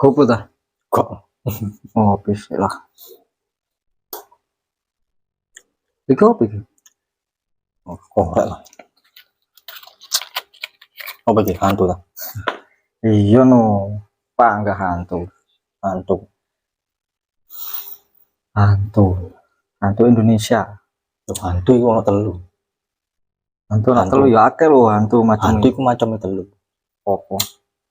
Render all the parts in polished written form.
Gopo ta? Kok Oh, bisa lah. Iki opo iki? korek lah. Apa iki hantu ta? Iya no. Pak enggak hantu. Hantu. Hantu Indonesia. Loh, hantu iku ono telu. Hantu nak Hantu. telu ya akeh lho hantu macam Hantu iku macamnya telu. opo.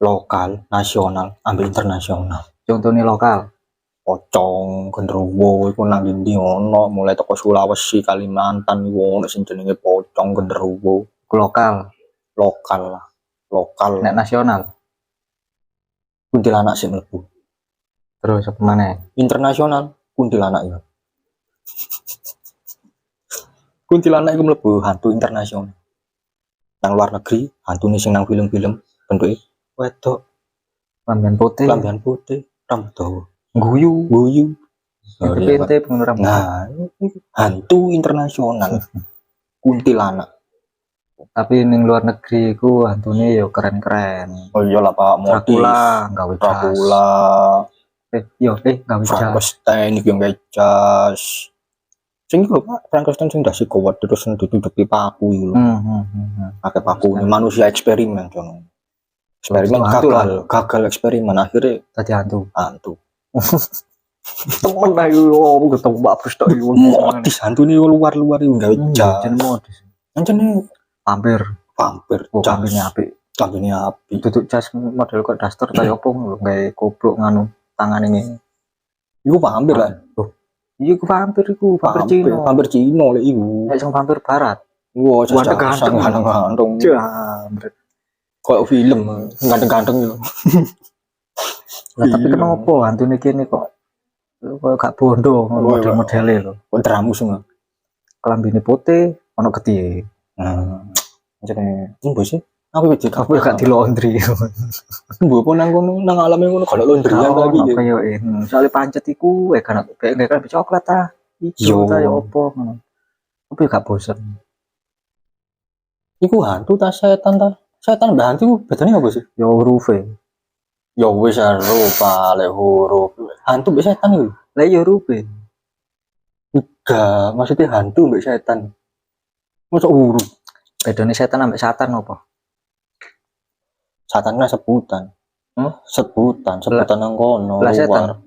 Lokal, nasional, ambil internasional. Contohnya lokal. Pocong, genderuwo iku nang ndi ono, mulai teko Sulawesi, Kalimantan iku ono sing jenenge pocong, genderuwo. Ku lokal. Lokal lah. Lokal. Nek nasional. Kuntilanak sih mlebu. Terus apa mana? Internasional kuntilanak ya. Kuntilanak iku mlebu hantu internasional. Nang luar negeri, hantune sing nang film-film bentuke wedok, Lambian putih. klambian putih, rambut dawa, Guyu. guyu. Pente pengen rambut. Nah, ini hantu internasional. Kuntilanak. Tapi ning luar negeri ku hantune yo keren-keren. Oh iya lah Pak Modis. Dracula gawe jas. Dracula, Gawe jas. Frankenstein iki yang gawe jas. Sing iku lho Pak, Frankenstein sing dasi kuat terus ditutupi paku iku lho. Pakai paku ini manusia eksperimen cono. Eksperimen Hantu gagal eksperimen akhirnya tadi hantu. Temen ayo ketemu Mbak Bus tok iku. Modis hantu ini luar-luar iku gawe jas. Jen modis. Ancene Vampir. Kambine apik. Kambine api. Tutuk jas model kok daster kaya opo lho, gawe goblok nganu tangan ini. Iku vampir lah. Iya ku vampir Cina. Vampir Cina lek iku. Nek sing vampir barat. Wah, ganteng. Jambret. Kayak film, ganteng-ganteng gitu. Lah tapi kenapa hantune kene kok gak bondo model-modele lho. Kok dramus ngono. Kelambine putih, ono getihe. Jadi, mbok sih. Aku gak di laundry. Mbok pun nang kono nang alame ngono kalau laundryan lagi. Kaya soalnya pancet iku kan kayak coklat ta. Ijo ta ya opo ngono. Tapi gak bosen. Iku hantu ta setan ta? Setan mbak hantu bedane apa sih? Ya hurufe. Ya wis rupa lek huruf. Hantu mbek setan iku. Lah ya hurufe. Enggak, maksudnya hantu mbek setan. Mosok huruf. Bedane setan ambek satan apa? Satan kan sebutan. Sebutan nang kono Lah setan. luar.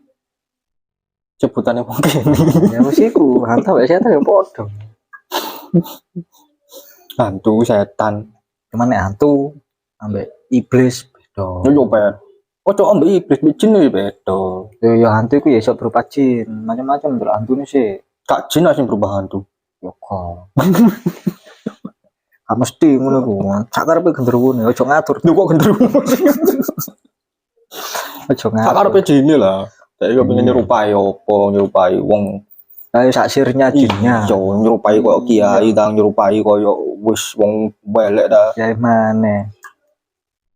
Sebutane mungkin. Ya wis iku, hantu ambek setan ya padha. Hantu setan. Cuman nek hantu ambek iblis beda. Yo beda. Kocok ambek iblis mbek jin yo beda. Ya hantu iku ya iso berupa jin, macam-macam delok hantune sih. Kak jin sing berubah hantu. Yo kok. Gak mesti ngono ku. Sak karepe genderuwo ne aja ngatur. Lho kok genderuwo. Aja ngatur. Sak karepe jine lah. Saya pengen nyerupai opo, nyerupai wong. Kayak sak sirnya jinnya. Yo nyerupai koyo kiai, tang nyerupai koyo wis wong belek dah. Ya mana?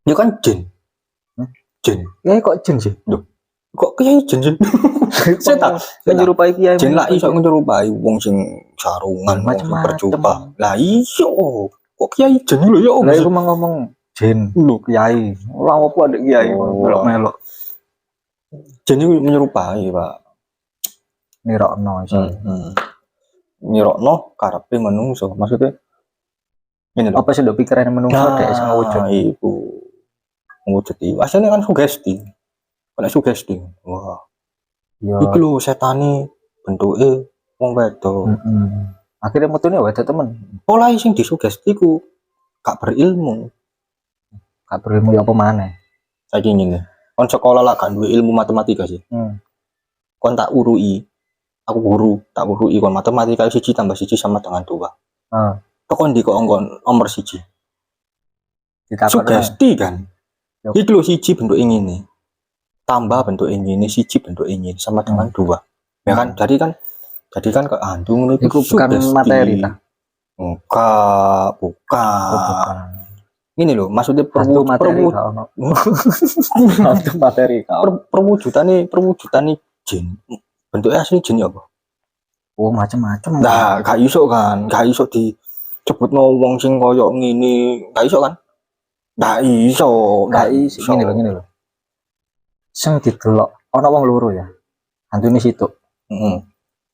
Ya kan jin. Jin. Ya kok jin sih? Loh. Kok kiai jin? Setan menyerupai kiai. Jin lah iso nyerupai wong sing sarungan macam berjubah. Lah iso. Kok kiai jin lho ya? Lah iku ngomong jin lho kiai. Ora apa adek kiai melok-melok. Jin iku menyerupai, Pak. Nirokno iso. Nyirokno karepe menungso. Maksudnya ini lho. Apa sih ndok pikirane menungso dek sing wujud iku. Wujud iki. Asline kan sugesti. Kena sugesti. Wah. Ya. Iku lho setane bentuke wong wedok. Akhirnya mutune wedok temen. Pola sing disugesti ku gak berilmu. Gak berilmu ya apa maneh. Saiki ngene. Kon sekolah lah gak duwe ilmu matematika sih. Kon tak urui. Aku guru, tak urui kon matematika 1 tambah 1 sama dengan 2. Kok ndi kok nomor 1. Sugesti kan. Iki lho 1 bentuk ngene. Tambah bentuk ngene, 1 bentuk ngene sama dengan 2. Ya kan? Jadi kan kok hantu ngono iku bukan materi ta? Bukan. Ini loh, maksudnya perwujudane jin. Bentuknya asli jin apa? Oh, macam-macam. Nah, gak iso kan, gak iso disebutno wong sing koyo ngene, gak iso kan? Gak iso. Gini loh. sing didelok ana wong loro ya. Hantune situk. Heeh.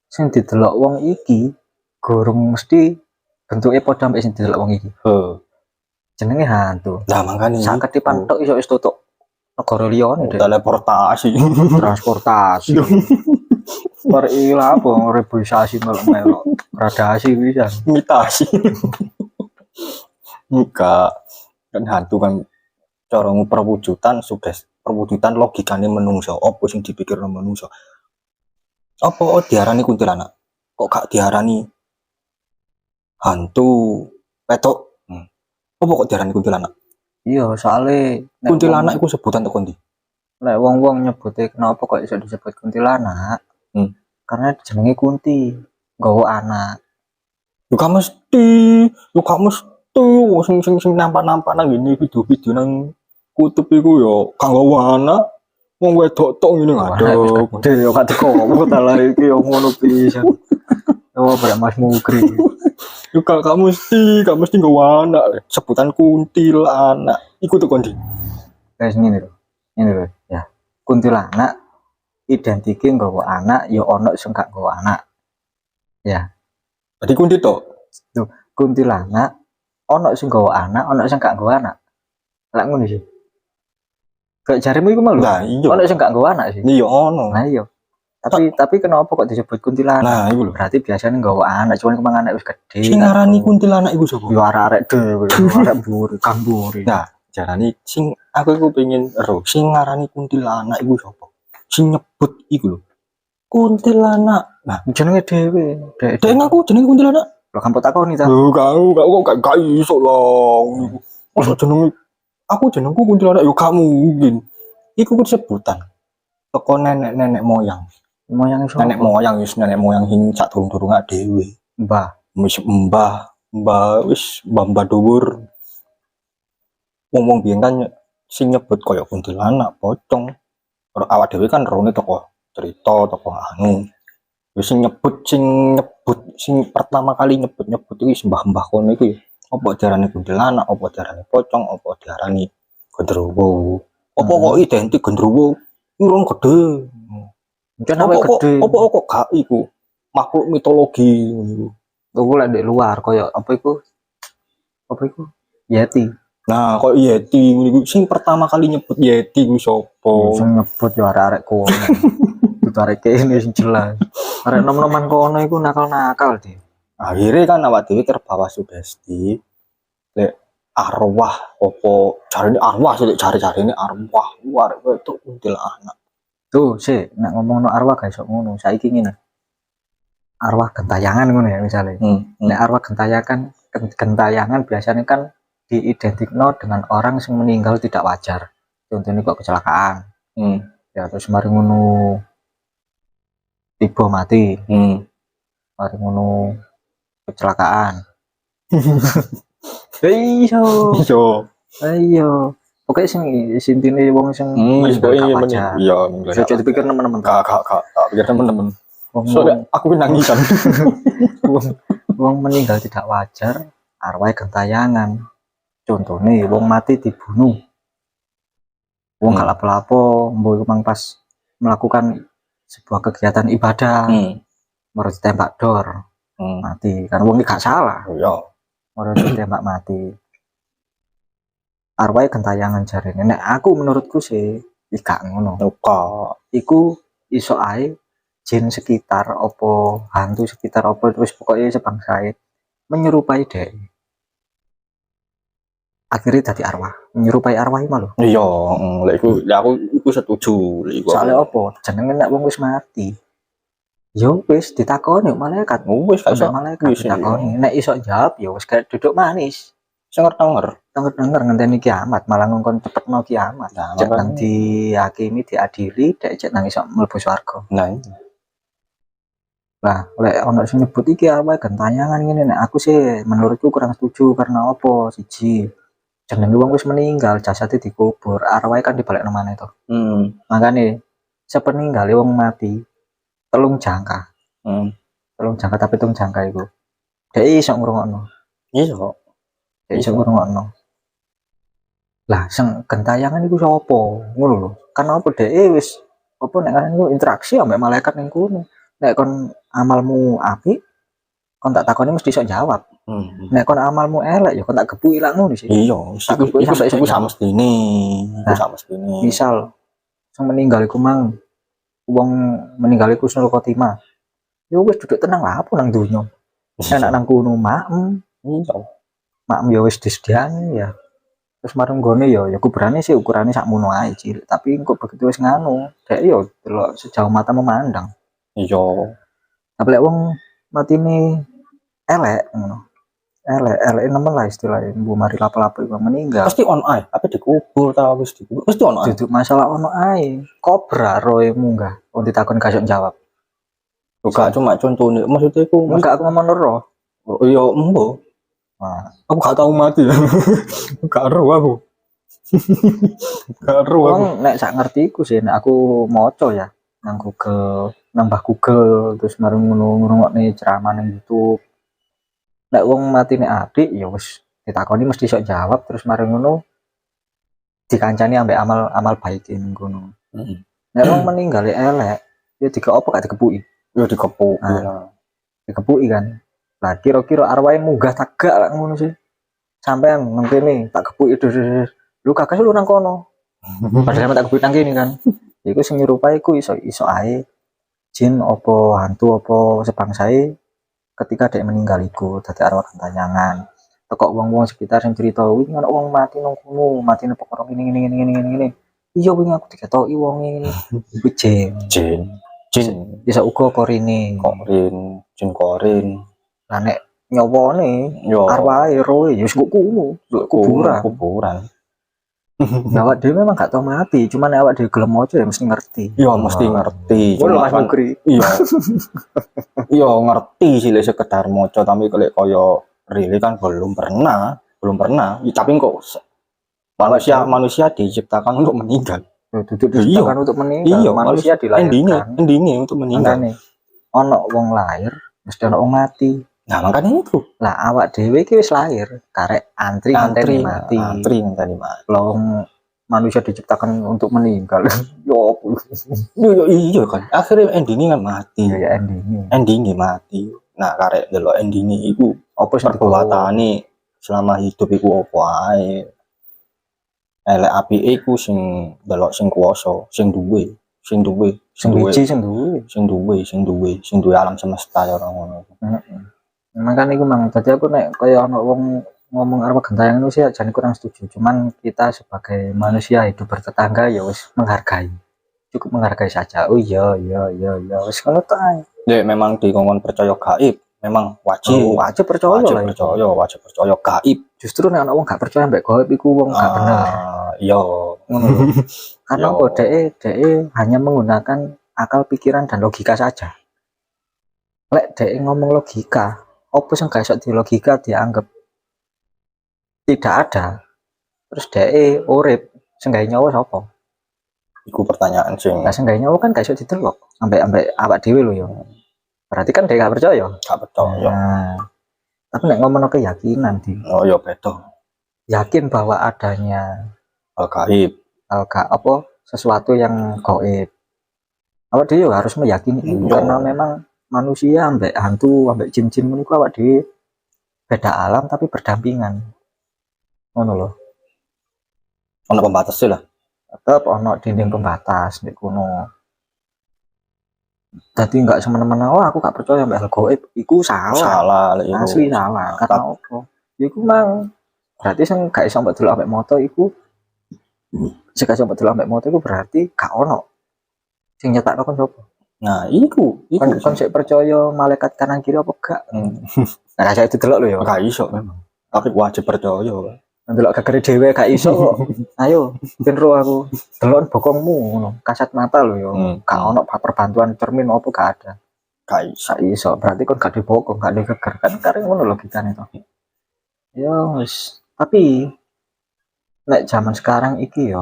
Sing didelok wong iki gorong mesti bentuke padha ambek sing didelok wong iki. Jenenge hantu. Lah makane Saketipan tok iso wis tutuk negara liyane deh. teleportasi. Transportasi. Par ilah apa reboisasi melok-melok. Gradasi bisa. Imitasi. Enggak. Kan hantu kan cara perwujudan perwujudan logikane menungso. Apa sing dipikirno menungso? Apa diarani kuntilanak? Kok gak diarani hantu petok? Apa kok diarani kuntilanak? Iya, soalnya Kuntilanak iku sebutan tek kondi. nek wong-wong nyebute kenapa kok iso disebut kuntilanak? Karena jenenge Kunti, nggawa anak. Lu gak mesti sing nampak-nampak nang ngene video-video nang kutub iku yo kanggo anak wong wedok tok ngene aduh Gede yo gak dikowo talah iki yo ngono pisan. Oh, berak Mas Mukri. yo gak mesti nggawa anak sebutan kuntilanak iku tok kondi. Guys, ini lho. Ya. Kuntilanak identike nggawa anak yo ono sing gak nggawa anak. Ya. Jadi kunti tok. Tuh, kuntilanak ono sing nggawa anak, ono sing gak nggawa anak. Lah ngono sih. Kayak jarimu iku mau lho. Nah, iya. Ono sing gak nggawa anak sih. Iya ono. Nah, iya. Tapi kenapa kok disebut kuntilanak? Nah, iku lho. Berarti biasanya nggawa anak, cuman kemang anak wis gede. Sing ngarani kuntilanak iku sapa? Yo arek-arek dhewe, arek buri, kamburi. Nah, jarane sing aku iku pengen ero, sing ngarani kuntilanak iku sapa? Sing nyebut iku lho. Kuntilanak. Nah, jenenge dhewe. dek ngaku jenenge kuntilanak. Lho kan takoni ta. Lho, gak iso lah. Masa jenenge aku jenengku kuntilanak yo gak mungkin. Iku ku sebutan. Teko nenek-nenek moyang. Moyang iso. Nenek moyang sing sak durung-durung dhewe. Mbah. Wis mbah wis mbah dhuwur. Wong-wong biyen kan sing nyebut koyo kuntilanak, pocong. Awak dhewe kan rone toko cerita, toko anu. Wis sing pertama kali nyebut iki mbah-mbah kono iki. Apa diarani kuntilanak, apa diarani pocong, apa diarani gendruwo. Apa kok identik gendruwo? Urung gede. Mungkin apa gede. Apa kok gak iku? Makhluk mitologi niku. Aku lek ndek luar koyo apa iku? Yeti. Nah, kok Yeti niku sing pertama kali nyebut Yeti ku sapa? Sing nyebut yo arek-arek kono. Itu arek kene sing jelas. Arek nom-noman kono iku nakal-nakal deh. Akhirnya kan awak dhewe terbawa sugesti lek arwah opo jarine arwah sih cari-cari ini arwah arek wedok kuntilanak. Tuh, sih, nek ngomongno arwah gak iso ngono. Saiki ngene. Arwah gentayangan ngono ya misalnya. Nek arwah gentayangan biasanya kan diidentikno dengan orang yang meninggal tidak wajar. Contohnya kok kecelakaan. Ya terus mari ngono tiba mati. Mari ngono kecelakaan. Ayo. Oke sing intine wong sing gak wajar. Iya, Saya dipikir teman-teman. Kak pikir teman-teman. Soalnya aku nangisan. Wong meninggal tidak wajar, arwah gentayangan. Contohnya wong mati dibunuh. Wong gak lapo-lapo, mbok mang pas melakukan sebuah kegiatan ibadah. Baru ditembak dor. Mati. Karena wong gak salah. Iya. Baru ditembak mati. Arwah gentayangan jarene. Nek aku menurutku sih gak ngono. Iku iso ae jin sekitar opo hantu sekitar opo terus pokoknya sebangsa menyerupai deh. Akhirnya tadi arwah menyerupai arwah itu malu. Iya, lek aku setuju. Soalnya opo jenenge nek wong wis mati. Yo wis ditakoni malaikat. Wis gak malaikat ditakoni. Nek iso jawab yo wis kayak duduk manis. Denger ngenteni kiamat malah ngongkon cepet mau kiamat. Cek nang dihakimi diadili dek cek nang iso mlebu swarga. Nah, lah lek ono sing nyebut iki arwah gentayangan ngene nek aku sih menurutku kurang setuju karena opo siji jenenge wong wis meninggal jasadnya dikubur arwah kan dibalekno maneh to. Makane sepeninggal wong mati telung jangka tapi telung jangka iku dhek iso ngrungokno. Iya kok. Dhek iso ngrungokno. Lah sing gentayangan iku sapa ngono lho, kan apa dhek wis apa nek ngaran iku interaksi ambek malaikat ning kono. Nek kon amalmu apik kon tak takoni mesti iso jawab. Nek kon amalmu elek ya kon tak gebuki lak ngono sih. Iya, iku samestine. Iku samestine. Misal sing meninggal iku mang wong meninggal iku husnul khotimah. Ya wis duduk tenang lah apa nang donya. Enak nang kono maem. Iya. Maem ya wis disediani ya. Terus marung gone ya kuburane sih ukurane sakmono ae cilik, tapi kok begitu wis nganu, dek yo delok sejauh mata memandang. Iya. Tapi lek wong matine elek ngono. Elek nemen lah istilahnya, mbok mari lapo-lapo iku meninggal. Pasti ono ae, apa dikubur ta wis dikubur. Pasti ono ae. Duduk masalah ono ae. Kobra roe munggah, wong ditakon gak jawab. Gak cuma contone, maksudnya iku enggak aku ngomong roh. Oh iya, embo. Nah, aku gak tahu mati. Gak ero aku. Gak ero aku. Nek sak ngertiku sih, nek aku maca ya nang Google, nambah Google terus marung ngrungokne ceramah nang YouTube. Nek wong matine apik ya wis ditakoni mesti iso jawab terus marung ngono dikancani ambek amal baik ning ngono. Nek wong meninggal elek, ya dikeopo gak dikepuki. Ya dikepuki. Dikepuki kan. Lah kira-kira arwahe munggah tak gak lak ngono sih. Sampean nang kene tak kepuki lu kakak lu nang kono. Padahal tak kepuki nang kene kan. Iku sing nyerupai iku iso ae jin opo hantu opo sebangsae ketika dia meninggal iku dadi arwah gentayangan. Tekok wong-wong sekitar sing cerita wingi ana wong mati nang kono, matine perkara ngene. Iya wingi aku diketoki wong ngene. Iku jin. Bisa uga korine. Jin korin. Lah nek nyawane arwahe roe ya wis kok kuno, kuburan. Awak dhewe memang gak tau mati, cuman awak dhewe gelem maca ya mesti ngerti. Iya, mesti ngerti. Cuma Mas Mukri. Iya. Iya, ngerti sih lek sekedar maca tapi lek kaya rili kan belum pernah. Tapi kok manusia diciptakan untuk meninggal. Diciptakan untuk meninggal. Iya, manusia dilahirkan. Endingnya untuk meninggal. Ono wong lahir, mesti ono wong mati. Nah, makanya itu. Lah awak dhewe iki wis lahir, karek antri ngenteni mati. Lah manusia diciptakan untuk meninggal. Yo. Iya kan. Akhirnya endingnya kan mati. Ya endingnya mati. Nah, karek delok endingnya iku apa sing perbuatane selama hidup iku apa ae. Elek apike iku sing delok sing kuwasa, sing duwe alam semesta ya ngono. Makanya iku mang dadi aku nek kaya ana wong ngomong arwah gentayangan itu sih jane kurang setuju. Cuman kita sebagai manusia hidup bertetangga ya wis menghargai. Cukup menghargai saja. Oh iya wis ngono ta. Ya memang dikongkon percaya gaib, memang wajib percaya gaib. Justru nek ana wong gak percaya mbek gaib iku wong gak bener. Iya, ngono. Karena kok dhek hanya menggunakan akal pikiran dan logika saja. Lek dhek ngomong logika, opo sing gak iso di logika dianggap tidak ada. Terus dhek urip sing gawe nyawa sapa? Iku pertanyaan sing. Lah sing gawe nyawa kan gak iso didelok ambek awak dhewe lho ya. Berarti kan dhek gak percaya. Nah, tapi nek ngomong keyakinan di. Oh ya beda. Yakin bahwa adanya gaib. Apa sesuatu yang gaib. Awak dhewe harus meyakini karena memang manusia ambek hantu ambek jin-jin meniku awak dhewe beda alam tapi berdampingan. Ngono lho. Ono pembatas lah. Tetep ono dinding pembatas nek kono. Dadi enggak semena-mena aku gak percaya ambek hal gaib, iku salah. Asli salah. Karena apa? Iku mang berarti sing gak iso mbok delok ambek moto iku sing gak iso mbok delok ambek moto iku berarti gak ono sing nyetakno kon sapa. Nah, iku kon sik percaya malaikat kanan kiri apa gak? Nah, saya itu delok lho ya. Gak iso memang. Tapi wajib percaya. Delok gegere dhewe gak iso kok. Ayo, ben ro aku. Delok bokongmu ngono, kasat mata lho ya. Gak ono perbantuan cermin apa gak ada. Gak iso. Berarti kon gak dibokong, gak digeger kan kareng ngono logikane to. Ya wis. Tapi nek zaman sekarang iki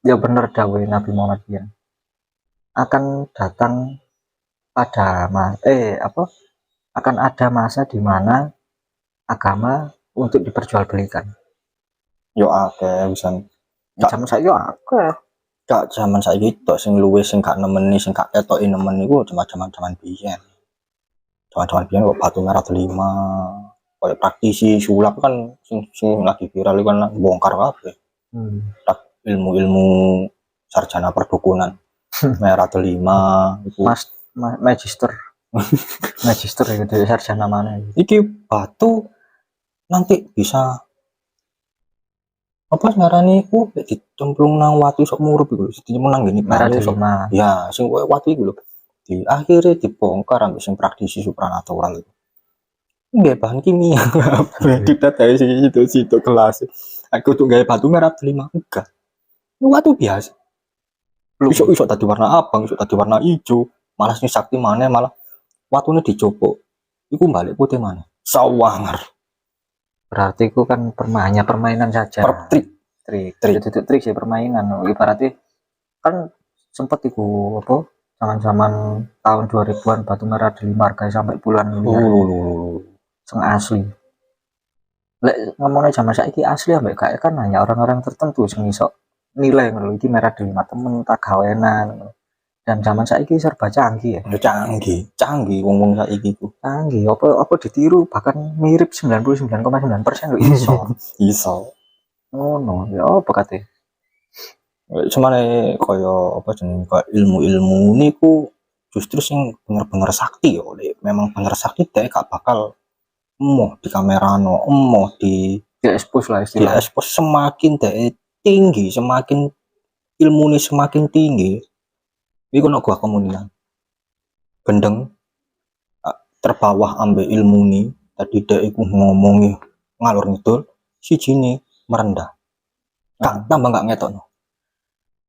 ya bener dawuh Nabi Muhammad ya. Akan datang pada akan ada masa di mana agama untuk diperjualbelikan. Yo akeh wisan. Zaman saiki akeh. Gak zaman saiki tok sing luwih sing gak nemeni sing gak ketoki nemen iku zaman-zaman biyen. Zaman-zaman biyen kok batu merah 5. Kayak praktisi sulap kan sing lagi viral kan bongkar kabeh. Ilmu-ilmu sarjana perdukunan. Merah 5 iku. Magister. Magister itu dari sarjana mana? Iki batu nanti bisa apa ngarani iku dicemplung nang watu sok murup iku dicemplung nang ngene merah 5. Ya, sing koyo watu iku lho. Di akhirnya dibongkar ambek sing praktisi supranatural itu. Nggak bahan kimia. Kita tahu sih itu kelas. Aku tuh gaya batu merah 5 enggak. Watu biasa. Iso tadi warna abang, iso tadi warna hijau. Malah sing sakti mana malah watune dicopok. Iku balik putih mana? Sawangar. Berarti itu kan permainan saja. Trik sih permainan. Ibaratnya kan sempat itu apa? Zaman-zaman tahun 2000-an batu merah 5 harga sampai puluhan miliar. Seng asli. Lek ngomongnya zaman saiki asli ambek kayak kan hanya orang-orang tertentu sing iso nilai ngono iki merah 5 temen tak gawenan. Dan zaman saiki serba canggih ya. Canggih wong-wong saiki ku. Canggih, apa ditiru bahkan mirip 99,9% lho iso. Iso. Ngono, ya apa kate? Semane kaya apa jenenge ilmu-ilmu niku justru sing bener-bener sakti ya. Memang bener sakti dek gak bakal emoh di kamerano, emoh di expose lah istilahnya. Expose semakin dek tinggi, semakin ilmune semakin tinggi. Iku nek gua komunian. Gendeng terbawah ambek ilmu ni tadi dek iku ngomongi ngalor ngidul sijine merendah. Tambah gak ngetokno.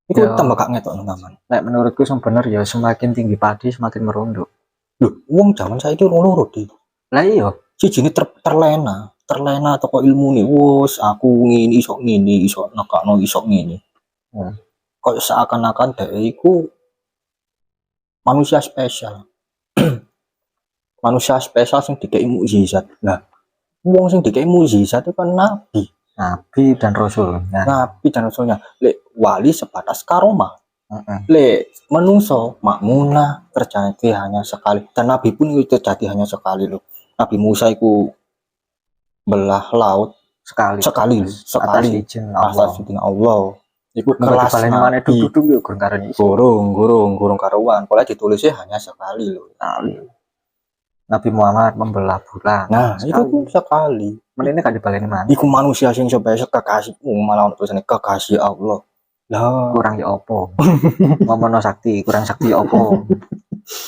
Iku tambah gak ngetokno ngaman. Nek menurutku sing bener ya semakin tinggi padi semakin merunduk. Lho, wong zaman saiki loro di. Lah iya, sijine terlena toko ilmu ni. Wes aku ngene iso nekakno iso ngene. Kayak seakan-akan dek iku manusia spesial. Manusia spesial sing dikei mukjizat. Nah, wong sing dikei mukjizat itu kan nabi dan rasulnya. Nabi dan rasulnya. Lek wali sebatas karomah. Lek menungso makmunah terjadi hanya sekali. Dan nabi pun itu terjadi hanya sekali loh. Nabi Musa itu belah laut sekali atas izin Allah. Iku kelas mana duduk yo gorong karuan. Pola ditulisnya hanya sekali loh. Nabi Muhammad membelah bulan. Nah, sekali. Itu pun sekali. Menene kan dibaleni mana? Iku manusia sing spesial kekasih malah ono tulisane kekasih Allah. Lah, kurang ya opo? Momono sakti, kurang sakti ya opo?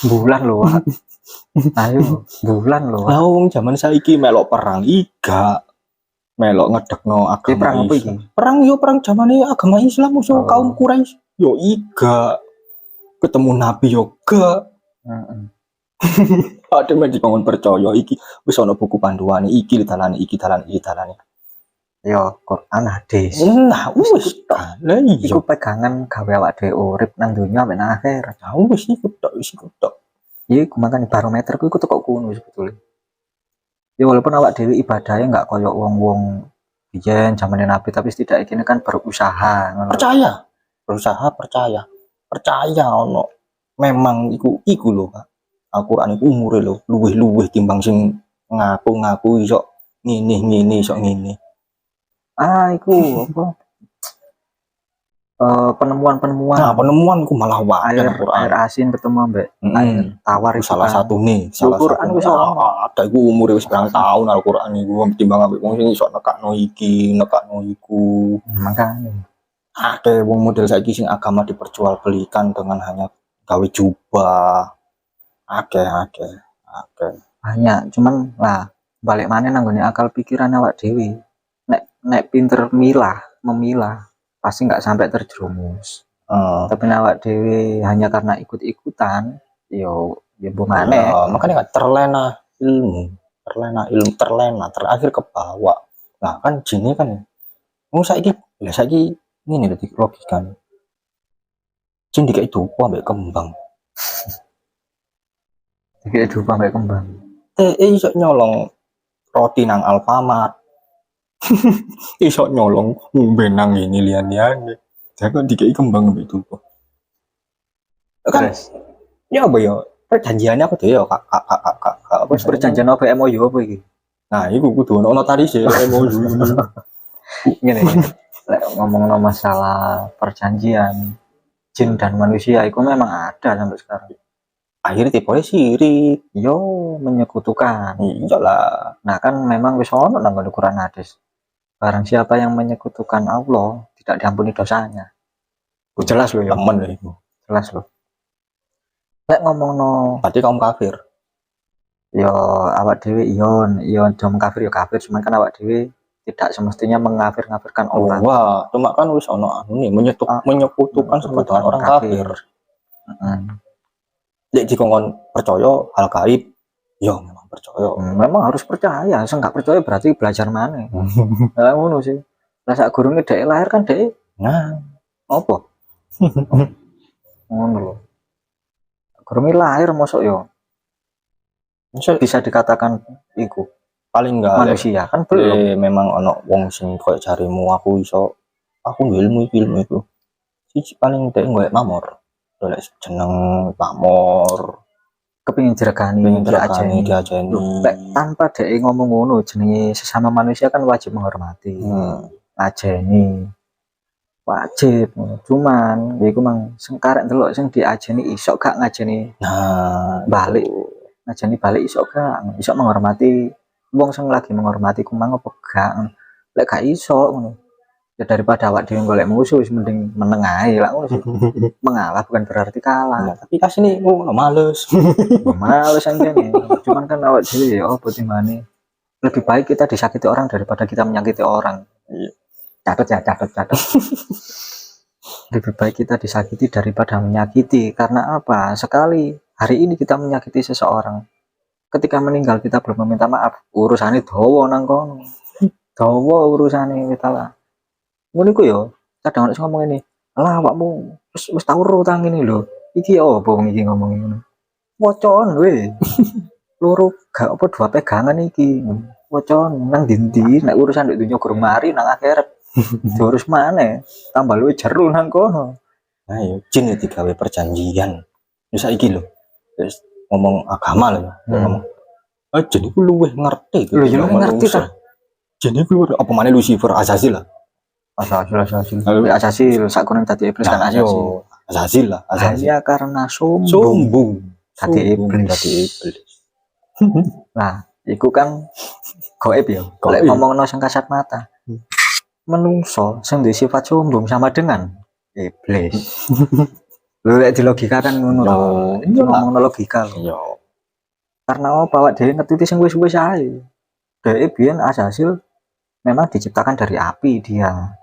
Bulan loh. Ayo, bulan loh. Lah wong zaman saiki melok perang iga. Melok ngedekno agama perang apa iki? Perang zamane agama Islam musuh kaum Quraisy. Yo iga. Ketemu nabi yo ga. Ada magic bangun percaya iki wis ana buku panduane iki dalane. Yo Quran hadis. Nah, wis ta. Lah iku pegangan gawe awak dhewe urip nang donya mek nang akhirat. Nah, wis iku tok. Iya, makanya barometerku iku teko kuno sebetulnya. Ya walaupun awak dhewe ibadahnya enggak koyo wong-wong biyen zamane Nabi tapi setidaknya ini kan berusaha. Percaya ono. Memang iku lho, Pak. Al-Qur'an iku umure lho luwih timbang sing ngaku iso ngene iso ngene. Iku apa? Penemuan. Nah, penemuan ku malah wae air asin ketemu ambek air tawar itu salah satu Al-Qur'an wis ada iku umure wis berapa tahun Al-Qur'an iku timbang ambek wong sing iso nekakno iki, nekakno iku. Makane ada wong model saiki sing agama diperjualbelikan dengan hanya gawe jubah. Oke. Banyak, cuman lah balik mana nanggone akal pikiran awak dewi. Nek pinter memilah pasti nggak sampai terjerumus. Tapi awak dewi hanya karena ikut-ikutan, yo bumane. Makanya terlena ilmu, terakhir ke bawah. Nah kan jini kan, saiki ini detik logika. Jin dikai dupa ambek kembang. Dikai dupa ambek kembang. Iso nyolong roti nang Alfamart. Iso nyolong benang ini lian-lian. Jangan dikei kembang gitu kok. Kan Terus ya apa ya? Perjanjiannya apa tuh ya kak apa perjanjian apa MOU apa iki? nah itu kudu ono notaris ya MOU ini. Ngene. Lek ngomong masalah perjanjian jin dan manusia itu memang ada sampai sekarang. Akhirnya tipe sirik. Yo menyekutukan. Iyalah. Nah kan memang wis ono nang Quran hadis. Barang siapa yang menyekutukan Allah tidak diampuni dosanya. Jelas loh ya. Temen itu. Jelas loh. Lek ngomongno Berarti kaum kafir. yo awak dhewe yo jom kafir yo kafir, cuman kan awak dhewe tidak semestinya mengkafir-kafirkan orang. Wah, cuma kan wis ono anu nih menyekutukan sama dengan orang kafir. Lek dikongkon percaya hal gaib, yo memang percaya. Memang harus percaya, enggak percaya berarti belajar mana. Lah ngono sih. Lah sak gurunge dhek lahir kan dhek. Nah, Apa? Ngono lho. Gurunge lahir mosok yo bisa dikatakan iku paling enggak manusia kan belum. Memang ono wong sing koyo jarimu aku ilmu itu. Siji paling dhek golek pamor. Golek jeneng pamor. Kepingin diajeni. Tanpa dhek ngomong ngono jenenge sesama manusia kan wajib menghormati. Ajeni. Wajib. Cuman iku mang sing karek ndelok sing diajeni iso gak ngajeni. Nah, balik. Ngajeni balik iso gak, iso menghormati wong sing lagi menghormati ku mang apa gak. Lek gak iso ngono. Ya daripada awak dhewe golek musuh wis mending meneng ae lah ngono sih. Mengalah bukan berarti kalah. Nah, tapi kasih nih males. Males anjene. Cuman kan awak dhewe ya opo timbane. Lebih baik kita disakiti orang daripada kita menyakiti orang. Catat. Lebih baik kita disakiti daripada menyakiti. Karena apa? Sekali hari ini kita menyakiti seseorang, ketika meninggal kita belum meminta maaf, urusannya dawa nang kono. Dawa urusannya kita lah. Ngono iku yo, kadang harus ngomong ini. Lah awakmu wis tau utang ini lho. Iki opo iki ngomong ngono. Wocon we. Loro gak apa dua pegangan iki. Wocon nang ndi nek urusan ndek dunya gurung mari nang akhirat. Diurus maneh. Tambah luwih jero nang kono. Ayo jin digawe perjanjian. Wis saiki lho. Terus ngomong agama lho, ngomong. Jin iku luwih ngerti gitu. Lho ngerti ta. Jin iku apa maneh Lucifer Azazil lah. Azazil sak kono dadi iblis kan Azazil. Azazil lah, hanya karena sombong dadi iblis. Nah, iku kan gaib ya. Lek ngomongno sing kasat mata. Menungso sing duwe sifat sombong sama dengan iblis. Lho lek dilogikakan ngono to. Ngomongno logika lho. Iya. Karena apa awak dhewe ngetuti sing wis-wis ae. Dhek biyen Azazil memang diciptakan dari api dia.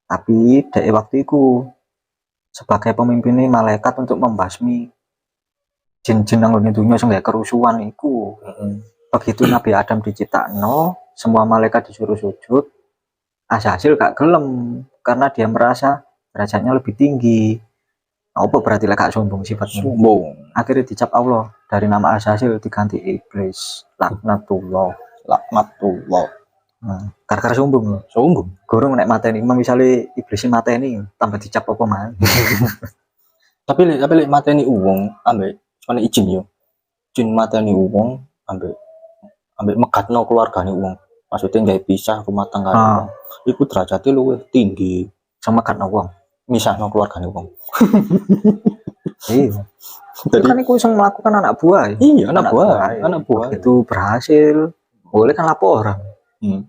Tapi dhek waktu itu sebagai pemimpin malaikat untuk membasmi jin-jin nang ngene dunya sing kerusuhan iku. Begitu Nabi Adam diciptakno, semua malaikat disuruh sujud. Azazil gak gelem karena dia merasa derajatnya lebih tinggi. Apa berarti gak sombong sifatnya? Sombong. Akhirnya dicap Allah dari nama Azazil diganti iblis. Laknatullah. Nah, karena sombong loh. Sombong. Gorong nek mateni, misalnya iblis mateni tambah dicap apa man. tapi lek mateni uwong ambek soalnya izin yo. Izin mateni uwong ambek megatno keluargane uwong. Maksudnya nggak pisah rumah tangga uwong. Iku derajatnya luwih tinggi sama megatno uwong. Misahno keluargane uwong. Iya. Jadi kan iku iso melakukan anak buah. Iya, anak buah. Itu berhasil. Boleh kan laporan.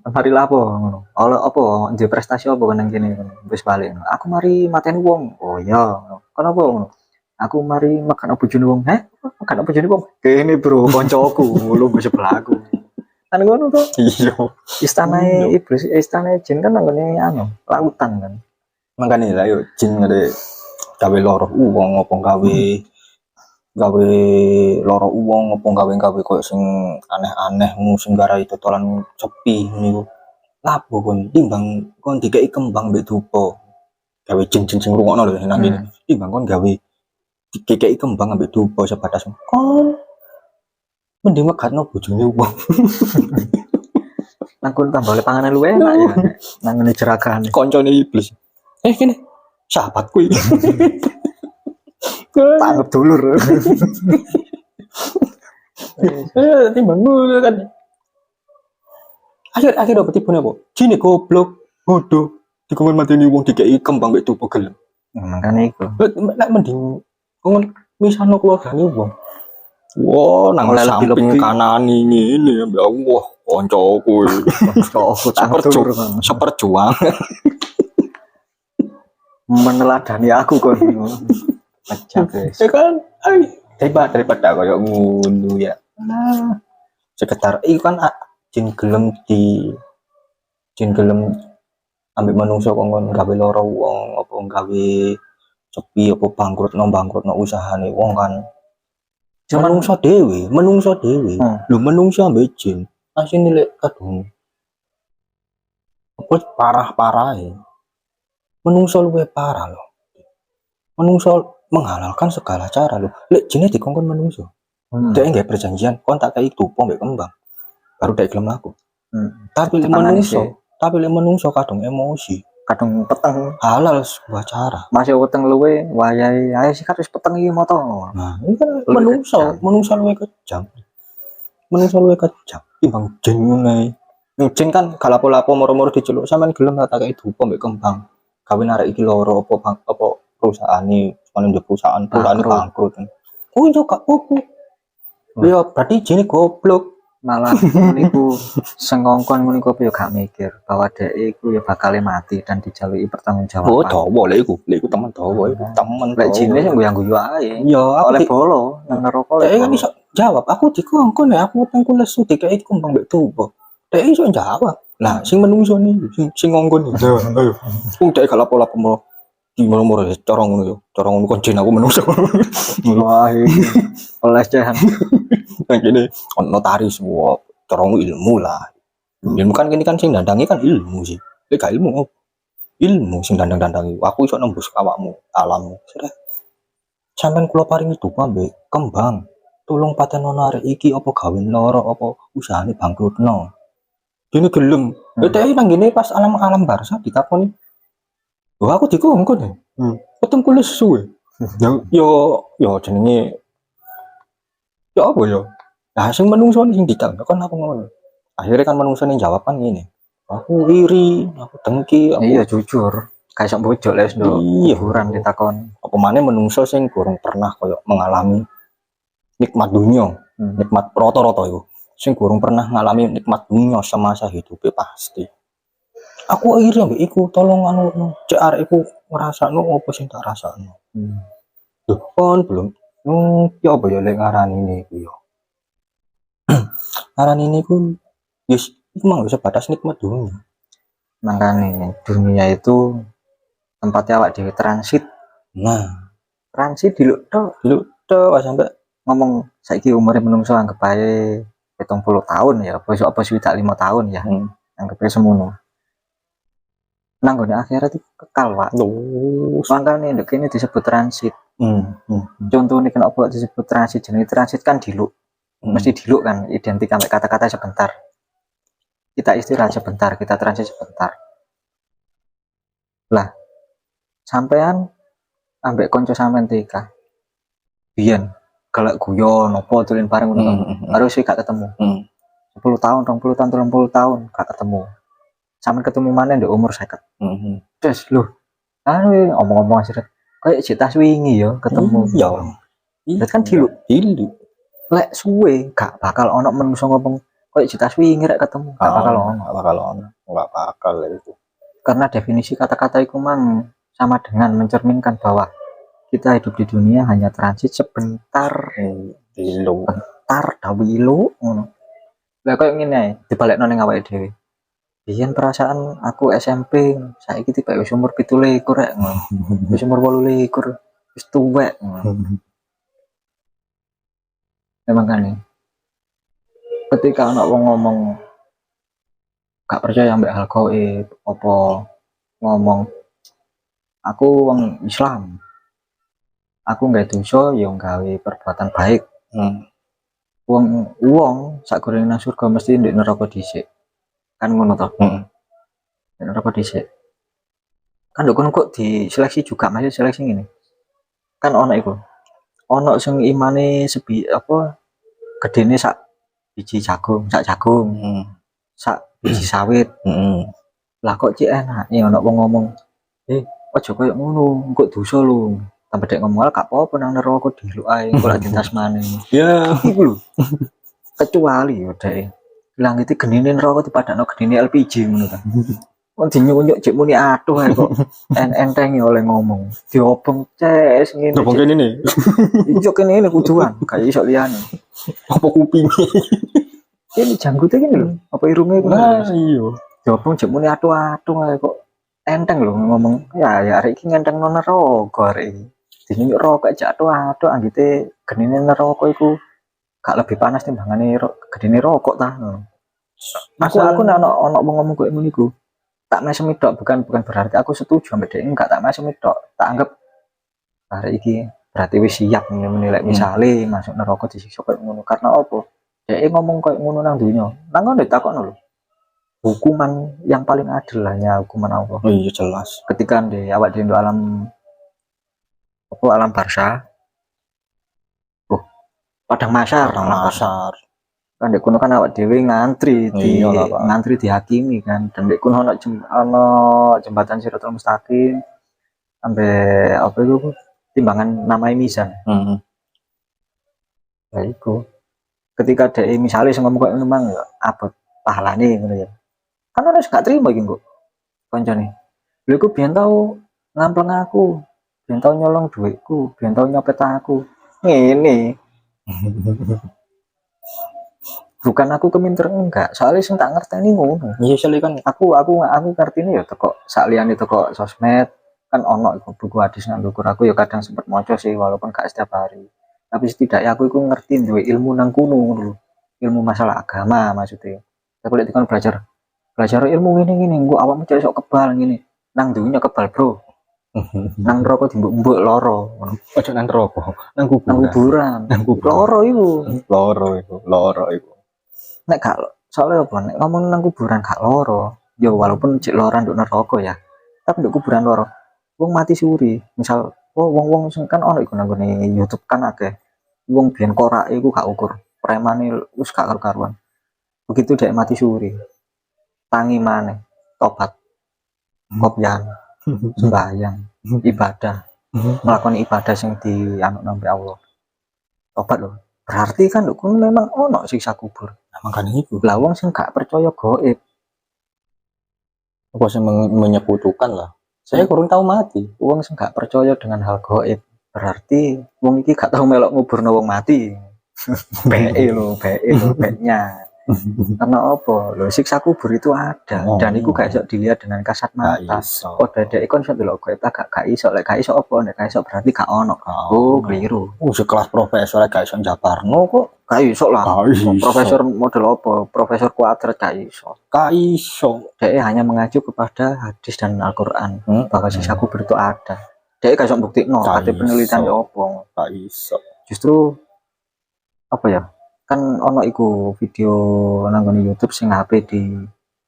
Mari lapor ngono. Oleh apa nje prestasi apa nang kene wis balik. Aku mari mateni wong. Oh iya. Kenapa ngono? Aku mari makan bojone wong. Makan bojone wong. Kene bro, koncoku, lu sebelahku. Kan ngono to? Iya. Istana iblis, istana jin kan nang anu, lautan kan. Makane lah yo jin ngene gawe loro uwong apa gawe loro uwong apa gawe koyo sing aneh-aneh sing garai totolan sepi niku. Lapo kon timbang kon dikeki kembang mbek dupa. Gawe jin-jin sing rungokno lho nang kene. Timbang kon gawe dikeki kembang mbek dupa sebatas kon mending megatno bojone wong. Aku tambah oleh panganan lu enak ya. Nang ngene jeragane. Koncone iblis. Kene sahabatku iki. Tanggap dulur. Timbang ngono kan. Akhir dapat tipu apa? Jine goblok, bodoh. Dikongkon mateni wong dikeki kembang mek tuku gelem. Makane iku. Lek mending kongkon misano keluargane wong. Wah, nang Oleh samping lebih-lebih. kanan ini ya Allah, koncoku. Aku tanggap dulur. Seperjuangan. Meneladani aku kon. Pecah guys. Ya kan, daripada koyo ngono ya. Nah, sekitar iku kan jin gelem ambek manungsa kongkon gawe lara wong apa gawe sepi apa bangkrutno usahane wong kan. Cuman menungso dhewe. Lho menungso ambek jin. Asine lek kadung. Apa parah-parahe. Menungso luwih parah lho. Menungso menghalalkan segala cara lho. Lek jine dikongkon menungso. Dek nggak perjanjian, kon tak kayak tupo mbek kembang. Baru dek gelem aku. Tapi lek menungso kadung emosi, kadung peteng halal sebuah cara. masih peteng luwe wayahe ayo sikat wis peteng iki moto. Nah, ini kan menungso luwe kejam. Menungso luwe kejam. Timbang jin ngene. Jin kan gak lapo-lapo moro-moro diceluk sampean gelem tak kayak tupo mbek kembang. Gawe narek iki loro apa perusahaane, soalnya perusahaan bangkrut. Oh yo gak opo. Ya berarti jine goblok. Malah niku sengongkon ngono iku yo gak mikir bahwa dhek iku ya bakal mati dan dijaluki pertanggungjawaban. Oh, dawa lek iku temen dawa iku, temen lek jine sing guyu ae. Ya, oleh bolo nang neraka lek. Dhek kan iso jawab, aku dikongkon ya, aku tengku lesu dikeki kumbang mbek tuwa. Dhek iso jawab. Lah, sing menungso ni, sing ngongkon iki. Ayo. Wong dhek gak lapo-lapo mo di moro-moro cara ngono yo. Cara ngono kon jin aku menungso. Wah, oleh jahan. Nang kene notaris wae cara ilmu lah. Ilmu kan kene kan sing dandangi kan ilmu sih. Lek gak ilmu ilmu sing dandang-dandangi. Aku iso nembus awakmu, alammu. Sudah. Sampeyan kula paringi dupa mbek kembang. Tolong patenono arek iki apa gawe lara apa usahane bangkrutno. Dene gelem. Dhek nang ngene pas alam barsa ditakoni. Wah aku dikongkon ya. Peteng kulis suwe. Yo jenenge ya apa ya? Nah, sing menungso sing ditakon aku ngono. Akhirnya kan menungso ning jawab kan ngene. Aku iri, aku dengki, aku iya jujur. Kayak sok bojok les ndo. Iya, kuburan ditakon. Apa maneh menungso sing gorong pernah koyo mengalami nikmat dunia, nikmat rata-rata iku. Sing gorong pernah ngalami nikmat dunia semasa hidupnya pasti. Aku iri ambek iku, tolong anu cek arek iku ngrasakno apa sing tak rasakno. Loh, kon belum. Ya apa ya lek ngarani niku ya. Ngarani niku yes, iku mang sebatas nikmat dunia. Makanya dunia itu tempatnya awak dhewe transit. Nah, transit diluk tok sampai ngomong saiki umure menungso anggap ae 70 tahun ya, besok apa swidak 5 tahun ya. Anggap ae semono. Nang gone akhirat itu kekal, Pak. Makane ndek kene disebut transit. Contohnya kenapa disebut transit? Jenis transit kan diluk. Mesti diluk kan, identik sampai kata-kata sebentar. Kita istirahat sebentar, kita transit sebentar. Lah, sampean ambek konco sampean TK. Biyen kalau guyon opo dolen bareng ngono. Harus gak ketemu. 10 tahun, 20 tahun, 30 tahun gak ketemu. Sampean ketemu mana ndek umur 50. Terus lho. Anu ngomong-ngomong sih kayak citas wingi ya ketemu. Ya. Berarti kan diluk. Lek suwe gak bakal ono menungso ngomong kayak citas wingi rek ketemu. Gak bakal ono. Enggak bakal itu. Karena definisi kata-kata itu mang sama dengan mencerminkan bahwa kita hidup di dunia hanya transit sebentar. Sebentar dawilo ngono. Lah koyo ngene dibalekno ning awake dhewe. Biyen perasaan aku SMP, saiki tiba wis umur 17 rek ngono. Wis umur 18 wis tuwek ngono. Memang kan ya. Ketika anak wong ngomong gak percaya ambek hal gaib apa ngomong aku wong Islam. Aku nggak dosa yang gawe perbuatan baik. Wong sak goreng nang surga mesti ndek neraka dhisik. kan ngono toh. Dan rokok dhisik. Kan lho kon kok diseleksi juga masih seleksi ngene. Kan ono iku. Ono sing imane gedene sak biji jagung, sak jagung. Sak biji sawit. Lah kok cik enak ono wong ngomong, aja koyo ngono, engko dosa lho. Tambah dek ngomong gak apa-apa nang neraka diluk ae, engko lak dintas maneh. Ya, iku lho. Kecuali yo dek. Bilang itu genine neraka dipadakno genine LPG ngono kan. Wong dinyuk-nyuk cek muni aduh ae kok enteng oleh ngomong. Diobong ces ngene. Obong kene ne. Ijo kene ini kuduan, gak iso liyane. Apa kupinge? Ini janggute kene lho, apa irunge iku. Lah iya. Diobong cek muni aduh ae kok enteng lho ngomong. Ya arek iki ngentengno neraka arek iki. Dinyuk rokok aduh anggite genine neraka iku gak lebih panas timbangane gedene rokok ta. Aku nek ono wong ngomong koyo ngono iku tak mesem tok, bukan berarti aku setuju ambek dhek, enggak, tak mesem tok. Tak anggap hari iki berarti wis siap menilai misale masuk neraka disiksa koyo ngono. Karena apa? Dhek ngomong koyo ngono nang donya. Nang ngono ditakokno lho. Hukuman yang paling adil hanya hukuman Allah. Oh iya jelas. Ketika di awak di alam barzah. Padang mahsyar. Kan dek kuno kan awak dhewe ngantri ngantri dihakimi kan, dan dek kuno ono jembatan Siratal Mustaqim sampai apa itu timbangan namanya mizan. Ya iku ketika dek misalnya sing ngomong koyo memang ya abot pahalane ngono ya, kan harus gak terima iki kok kancane lha iku biyen tau ngampleng aku, biyen tau nyolong duitku, biyen tau nyopet aku ngene. Bukan aku keminter, enggak, soalnya sing tak ngerteni ngono. Iya soalnya kan aku ngertine ya teko sakliane teko sosmed kan ono buku hadis nang ndukur aku ya kadang sempet maca sih walaupun gak setiap hari. Tapi setidaknya aku iku ngerti duwe ilmu nang kuno ngono lho. Ilmu masalah agama maksudnya. Aku lek dikon belajar ilmu ngene engko awakmu cek sok kebal ngene. Nang dunya kebal, Bro. Nang rokok dimbuk-mbuk loro. Ojo nang rokok, nang kuburan. Loro iku. Nek gak soalnya apa nek ngomong nang kuburan gak loro ya walaupun cek loran nduk neraka ya, tapi nduk kuburan loro wong mati suri misal wong sing kan ono iku nang YouTube kan akeh wong biyen korake iku gak ukur premane wis gak karu-karuan, begitu dek mati suri tangi maneh tobat kopyan sembahyang ibadah melakukan ibadah sing dianut nang Allah tobat lho, berarti kan nduk memang ono siksa kubur. Makanya itu lah wong sing gak percaya gaib apa sih menyekutukan lah, saya kurang tahu mati. Wong sing gak percaya dengan hal gaib berarti wong iki gak tahu melok nguburno wong mati. Be-nya karena apa lho siksa kubur itu ada dan itu gak iso dilihat dengan kasat mata. Oh dede ikon iso delok gaib gak iso, lek gak iso apa nek gak iso berarti gak ono. Oh keliru. Sekelas profesor gak iso njabarno kok. Gak iso lah. Profesor model apa? Profesor kuadrat gak iso. Dia hanya mengacu kepada hadis dan Al-Qur'an bahwa siksa kubur itu ada. Dia gak iso buktikno, ada penelitian ya apa. Gak iso. Justru apa ya? Kan ono iku video nang YouTube sing HP di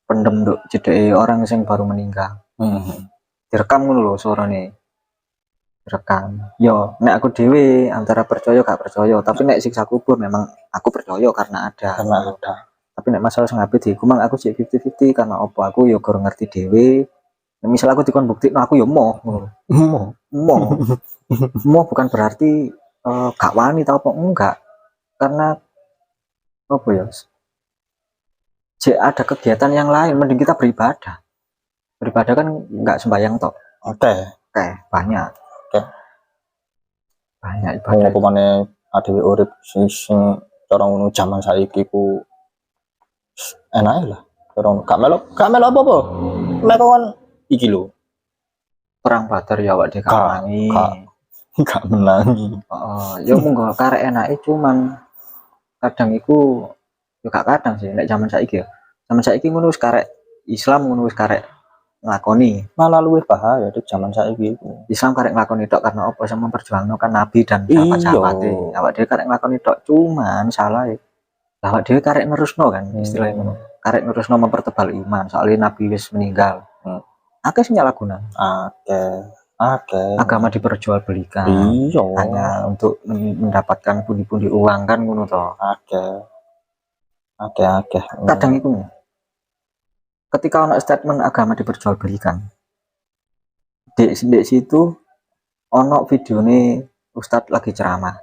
pendem nduk jedeke orang sing baru meninggal. Direkam ngono lho suarane. Rekam. Yo, nek aku dhewe antara percaya gak percaya, tapi nek siksa kubur memang aku percaya karena ada. Tapi nek masalah sing HP diiku aku sik 50-50 karena opo aku yo gak ngerti dhewe. Misal aku dikon buktikno aku yo moh ngono. Moh bukan berarti gak wani ta apa enggak. Karena apa ya? Jek ada kegiatan yang lain mending kita beribadah. Beribadah kan enggak sembahyang tok. Oke, banyak. Banyak ibadah. Apa maneh adewe urip sing cara ngono jaman saiki ku enak lah. Cara gak melok apa-apa. Mek kon iki lho. Perang Badar ya awak dhewe gak menangi. Ya monggo karek enake cuman kadang iku yo gak kadang sih nek jaman saiki ya. Jaman saiki ngono wis karek Islam ngono wis karek nglakoni, malah luwih bahaya di zaman saiki iku. Islam karek nglakoni tok karena apa sing memperjuangkan kan Nabi dan sahabat-sahabate. Awak dhewe karek nglakoni tok cuman salah awak dhewe karek nerusno kan istilahnya ngono. karek nerusno mempertebal iman, soalnya Nabi wis meninggal. Akeh sing nyalahgunakan. Agama diperjualbelikan. Iya. Hanya untuk mendapatkan pundi-pundi uang kan ngono to. Akeh. Kadang itu ketika ono statement agama diperjualbelikan. Di situ ono videone Ustadz lagi ceramah.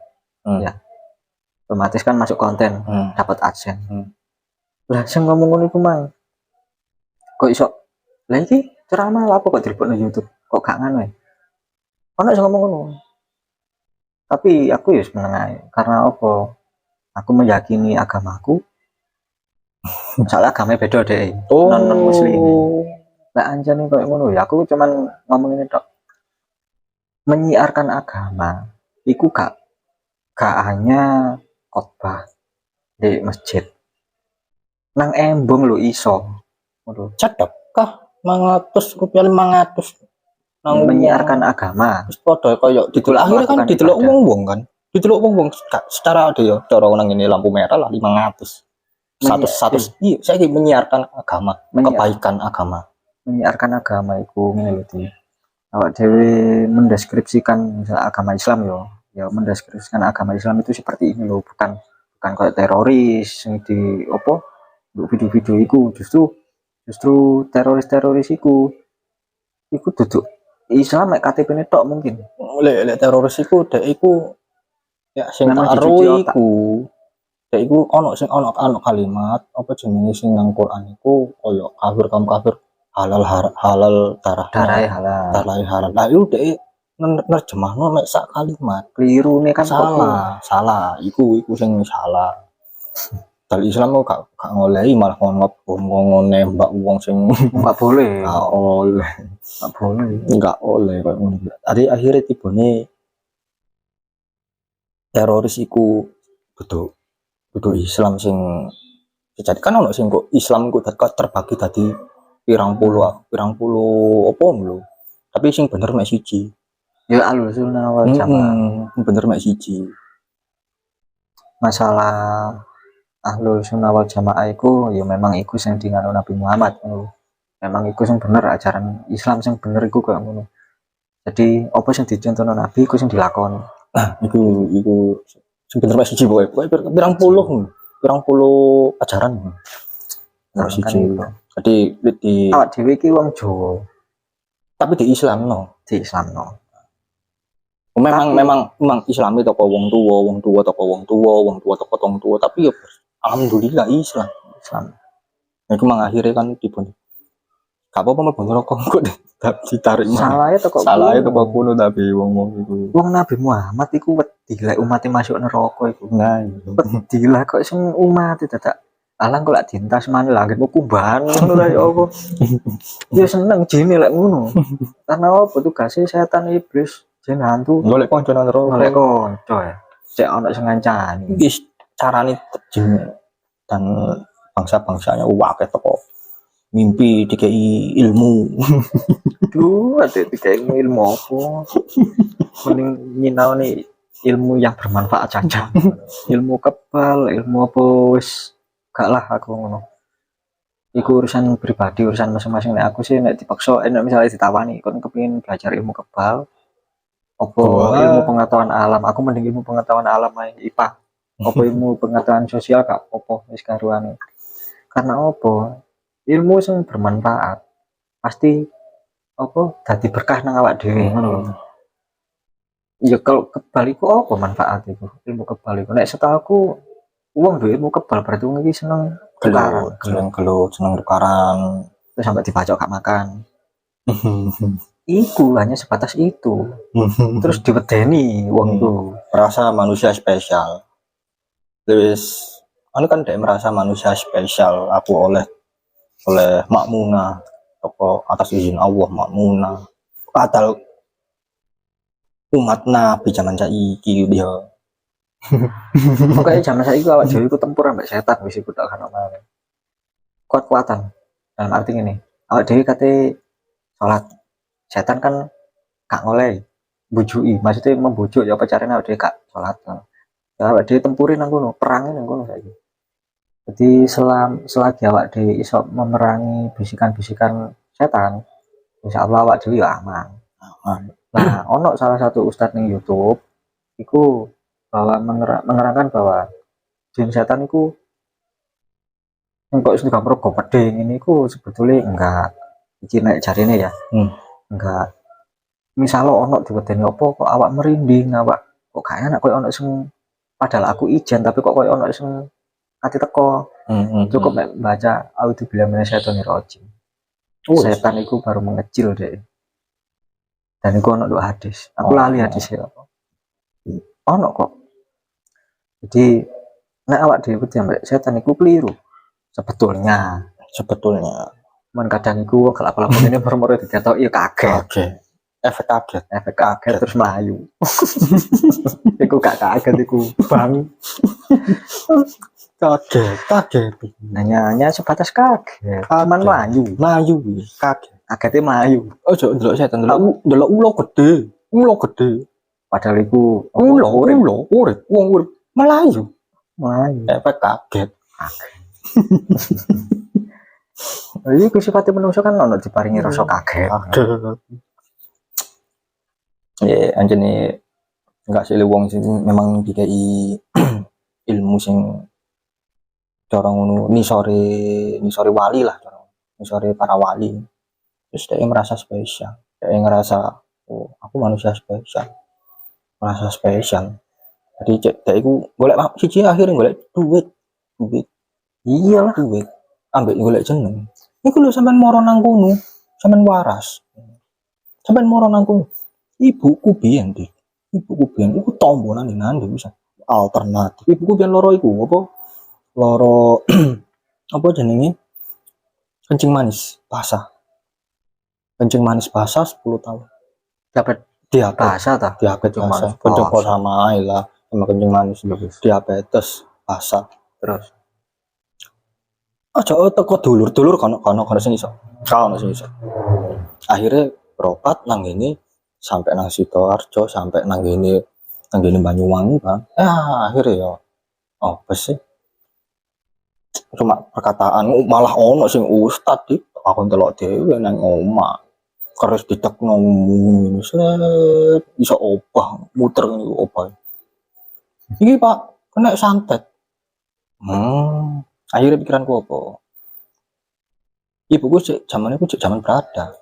Ya. Otomatis kan masuk konten, dapat AdSense. Lah sing ngomong ngono iku mang. Kok iso? Lah iki ceramah apa kok dilebokno YouTube? Kok gak ngono ya? Ono sing ngomong ngono. Tapi aku ya seneng ae karena apa? Aku meyakini agamaku. Soalnya agamanya beda deh. Non muslim. Lah anjane kok ngono ya aku cuman ngomong ini tok. Menyiarkan agama iku gak hanya khotbah di masjid. Nang embong lo iso. Cedek kah 500 rupiah 500 nang menyiarkan agama. Wis padha koyo didelok akhirnya kan didelok wong-wong kan. Didelok wong-wong secara ada ya cara nang ini lampu merah lah 500. 100 iya saya menyiarkan agama, kebaikan agama. Menyiarkan agama itu ngene lho Di. Awak dhewe mendeskripsikan agama Islam ya mendeskripsikan agama Islam itu seperti ini loh, bukan kayak teroris yang di opo video-video itu justru teroris iku duduk Islam mek KTP ne tok mungkin. Lek teroris iku dek iku ya sing karo iku. Dek iku ono kalimat apa jenenge sing nang Quran iku koyo kafir halal darah halal. Lah iku dek nerjemahno mek sak kalimat. Klirune kan salah. Iku sing salah. Dal Islam kok gak ngolehi malah ngomong nembak wong sing enggak boleh. Enggak oleh koyo ngono. Akhirnya tibone teroris iku kudu Islam sing jadi kan ono sing kok Islam ku terbagi tadi pirang puluh apa lho. Tapi sing bener mek siji. Ya Ahlussunnah wal Jamaah. Bener mek siji. Masalah Ahlussunnah wal Jamaah iku ya memang iku sing dingano Nabi Muhammad ngono. Memang iku sing bener ajaran Islam sing bener iku koyo ngono. Jadi apa sing dicontohno Nabi iku sing dilakoni. Iku sing bener mek siji pokoke pirang puluh ajaran. Nah, siji. Jadi di awak dhewe iki wong Jawa. Tapi di Islamno. Memang Islami toko wong tua toko wong tua tapi ya alhamdulillah Islam. Nah, itu mang akhirnya kan dipun. Gak apa-apa mlebu neraka kok ditarik. Salahnya toko kuno tapi wong iku. Wong Nabi Muhammad iku wedi lek umate masuk neraka iku. Nah, wedi lah kok sing umat dadak alang kok lak dintas maneh langit ku kuban ngono ya apa. Ya seneng jene lek ngono. Karena apa tugasnya setan iblis jen hantu golek kanca nang neraka. Golek kanca ya. Cek ana sing ngancani. Wis carane jin dan bangsa-bangsanya akeh teko mimpi dikei ilmu. Duh, ada dikei ilmu apa? Mending nyinau nih ilmu yang bermanfaat saja. Ilmu kebal, ilmu apa wis gak lah aku ngono. Iku urusan pribadi, urusan masing-masing. Nek aku sih nek dipaksa nek misalnya ditawani kon kepengin belajar ilmu kebal apa ilmu pengetahuan alam, aku mending ilmu pengetahuan alam ae IPA. Apa ilmu pengetahuan sosial gak apa wis karuane. Karena apa? Ilmu sing bermanfaat pasti apa dadi berkah nang awak dhewe ngono lho. Ya kalau kebal iku apa manfaat iku? Ilmu kebal iku nek setahu wong duwe ilmu kebal berarti wong iki seneng tukaran terus sampai dibacok gak makan. Iku hanya sebatas itu. Terus diwedeni wong itu merasa manusia spesial. Terus anu kan dia merasa manusia spesial, aku oleh makmunah atau atas izin Allah makmunah. Padahal umat Nabi zaman saiki dia. Pokoknya zaman saiki awak dhewe iku tempur ambek setan wis iku tak kan omane. Kuat-kuatan. Dalam arti ngene, awak dhewe kate salat. Setan kan gak ngoleh bujuki, maksudnya membujuk ya apa carane awak dhewe gak salat. Ya awak dhewe tempurin nang kono, perangin nang kono saiki. Jadi selagi awak dhewe iso memerangi bisikan-bisikan setan, insya Allah awak dhewe ya aman. Nah, ono salah satu ustadz ning YouTube iku bahwa menerangkan bahwa jin setan iku kok sudah mergo peding ini iku sebetulnya enggak iki nek jarine ya. Enggak. Misal ono diwedeni opo kok awak merinding, awak kok gak enak koyo ono sing padahal aku ijen tapi kok koyo ono sing ati teko. Cukup baca auzubillahi minasyaitonirrajim. Setan itu baru mengecil deh. Dan itu ono dua hadis. Aku lali hadisnya apa. Ono kok. Jadi nek awak dhewe ambek setan iku keliru. Sebetulnya. Men kadang iku kelap-kelap ini moro-moro diketok iya kaget. Efek kaget terus melayu. Iku gak kaget iku bang. kaget hanya sebatas kaget cuman melayu kagetnya melayu ojo ndelok setan ndelok ulo gede padahal iku ulo urip wong urip melayu efek kaget iki ku sifatnya manusia kan ono diparingi rasa kaget ya anjene enggak sih wong sing memang dikai ilmu sing cara ngono ni sore wali lah cara ni sore para wali terus dia merasa spesial dia ngerasa oh aku manusia spesial merasa spesial jadi cek dia itu golek siji akhirnya golek duit iyalah duit ambek golek jeneng iku lho sampean moro nang kono sampean waras sampean moro nang kono ibuku biyen iku tombolan nang bisa alternatif ibuku biyen loro iku apa loro apa jenenge kencing manis basah 10 tahun diabetes basah ta diabetes kencing sama lah sama kencing manis diabetes basah terus aja teko dulur kono sing iso akhirnya berobat nang ini sampai nang Sidoarjo sampai nang ini Banyuwangi kan akhirnya ya oh sih cuma perkataan malah ono sing ustad di aku ndelok dhewe nang omah terus ditekno ngomong set iso obah muter ngene obah iki Pak kena santet akhirnya pikiranku apa ibuku zaman berada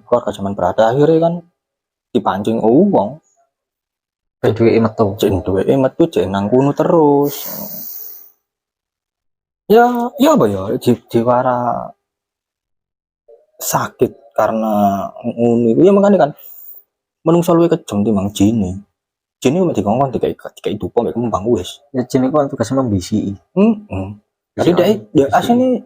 keluarga zaman berada akhirnya kan dipancing uang duwe metu cek nang kuno terus ya apa ya jiwara sakit karena ngono ya makanya kan menungso luwih kejam timbang jine mek dikongkon dikai dupa mek kembang wis ya jine ku tugasnya membisi jadi dia asine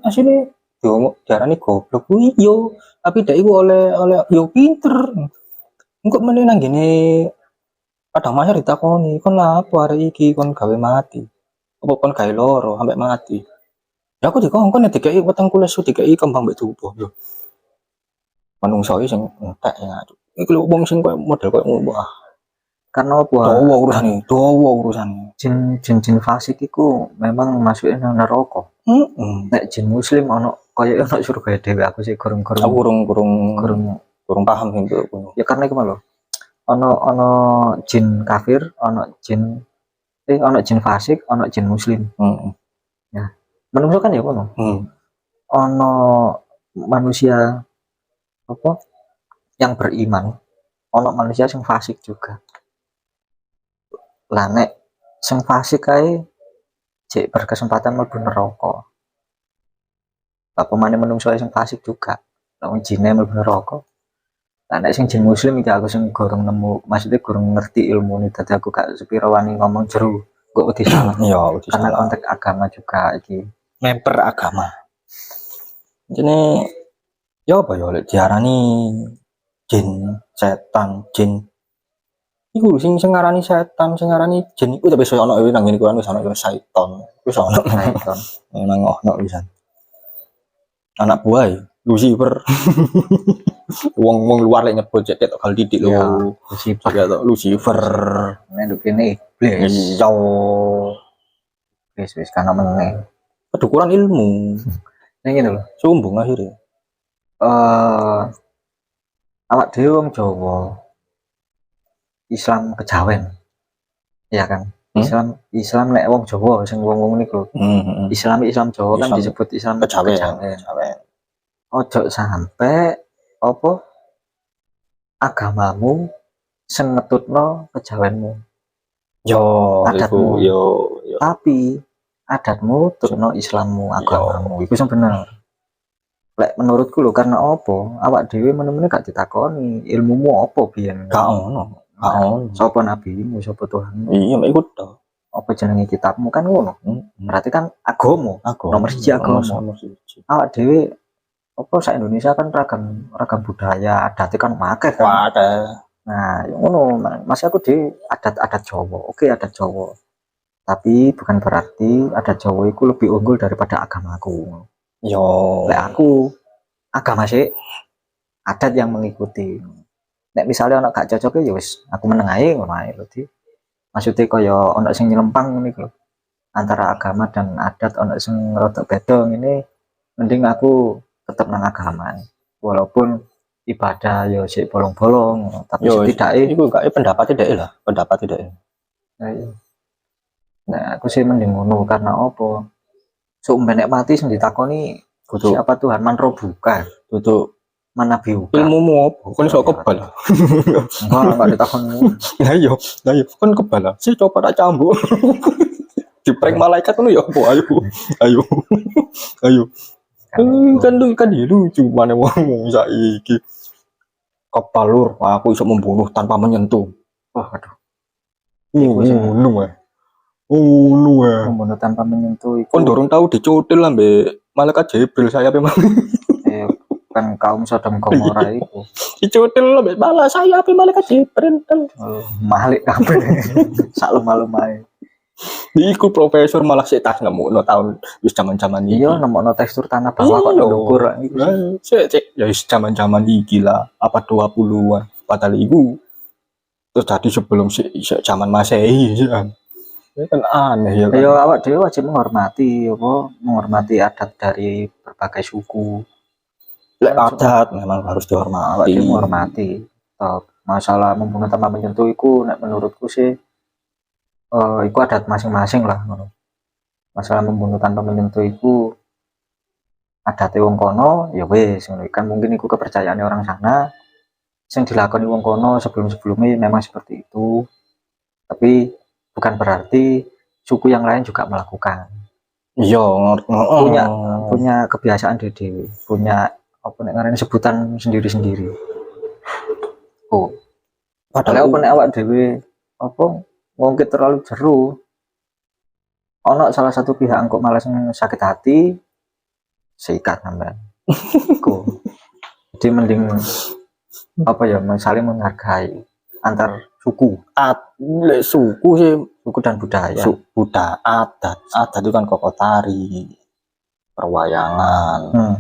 diarani goblok kuwi yo tapi dek iku oleh yo pinter engko meneh nang ngene padang mahir ditakoni kon lapo arek iki kon gawe mati apa kon gawe loro sampai mati ya aku dikongkon nek dikai weteng kulis dikai kembang mbek dupa yo manungsa iki sing entek ya iki lho wong sing koyo model koyo ngono karena apa dawa urusane jin fasik iku memang masukin nang neraka nek jin muslim ono koyo ono surga dhewe aku sih kurang paham sing ngono ya karena iku lho ono jin kafir ono jin fasik ono jin muslim ya menungso kan ya kono ono manusia apa yang beriman ono manusia sing fasik juga lah nek sing fasik kae cek berkesempatan mlebu neraka apa maneh menungso sing fasik juga wong jine mlebu neraka lah nek sing jin muslim iki aku sing gorong nemu maksudnya gorong ngerti ilmu ini dadi aku gak sepiro wani ngomong jero kok wedi salah ya karena konteks agama juga iki memper agama jadi ya apa ya diarani jin setan jin iku sing ngarani setan sing ngarani jin iku tapi sono nang ngene kuwi wis ana syaiton wis ana syaiton nang ono pisan anak buah Lucifer wong luar lek nyebut cek ketok kal didik lho Lucifer nek kene iblis iya wis kana meneh Kedukuran ilmu. Yang ini loh. Sumbung akhirnya. Awak dhewe wong Jawa. Islam kejawen. Iya kan? Islam nek wong Jawa sing wong-wong niku. Islam Jawa kan disebut Islam kejawen. Ojo sampai apa agamamu sing ngetutno kejawenmu. Yo, adatmu. Yo. Tapi adatmu tutno Islammu, agamamu. Iku sing bener. Lek menurutku lho karena apa? Awak dhewe meneh-meneh gak ditakoni ilmumu apa biyen. Gak ono. Sapa nabimu, sapa Tuhanmu? Iya, mek iku to. Apa jenenge kitabmu kan ngono. Berarti kan agama. Nomor 1 agama. Awak dhewe apa sak Indonesia kan ragam budaya, adatnya kan akeh kan. Nah, ngono, masih aku di adat Jawa. Oke, adat Jawa. Tapi bukan berarti adat Jawa itu lebih unggul daripada agamaku. Yo. Lek aku agama sih adat yang mengikuti. Nek misalnya ono gak cocok ya wis aku meneng ae ngono ae lho Di. Maksudnya kaya ono sing nyelempang ngene lho. Antara agama dan adat ono sing rada beda ngene, mending aku tetap nang agama walaupun ibadah ya sik bolong-bolong tapi setidaknya iku gak pendapat dhek lah nah aku sih mending ngono karena apa nek mati sing ditakoni siapa Tuhan manro buka tutup manabi buka ilmumu apa kon iso kebal enggak ditakoni lah iya kon kebal sih coba tak cambuk diprank malaikat ngono ya apa ayo kan lucu mana wong saiki kepalur aku bisa membunuh tanpa menyentuh. Aduh. Membunuh tanpa menyentuh iku. Kon dorong tahu dicutil lah mbek malaikat Jibril saya memang. Kan kaum Sodom Gomora itu. Dicutil lah mbek saya malaikat Jibril. Malik kabeh. Saklum-alum ae. Iku profesor malah sik tas nemokno tahun wis jaman-jaman iki. Iya nemokno tekstur tanah bawah kok ndukur iki. Cek ya wis jaman-jaman iki lah, apa 20-an. Padahal iku terus tadi sebelum sik zaman Masehi kan. Ya kan aneh ya kan. Ya awak dhewe wajib menghormati adat dari berbagai suku. Lek adat memang harus dihormati. Awak dhewe menghormati. Masalah membunuh tanpa menyentuh iku nek menurutku sih iku adat masing-masing lah masalah membunuh tanpa menyentuh iku adat wong kono ya wis kan mungkin iku kepercayaan orang sana yang dilakoni wong kono sebelum-sebelumnya memang seperti itu tapi bukan berarti suku yang lain juga melakukan iya punya kebiasaan dewe punya apa nek ngarani sebutan sendiri-sendiri padahal apa nek awak dhewe apa ngungkit terlalu jeru ono salah satu pihak kok malah sakit hati seikat sampean jadi mending apa ya saling menghargai antar suku suku sih suku dan budaya adat itu kan kokotari perwayangan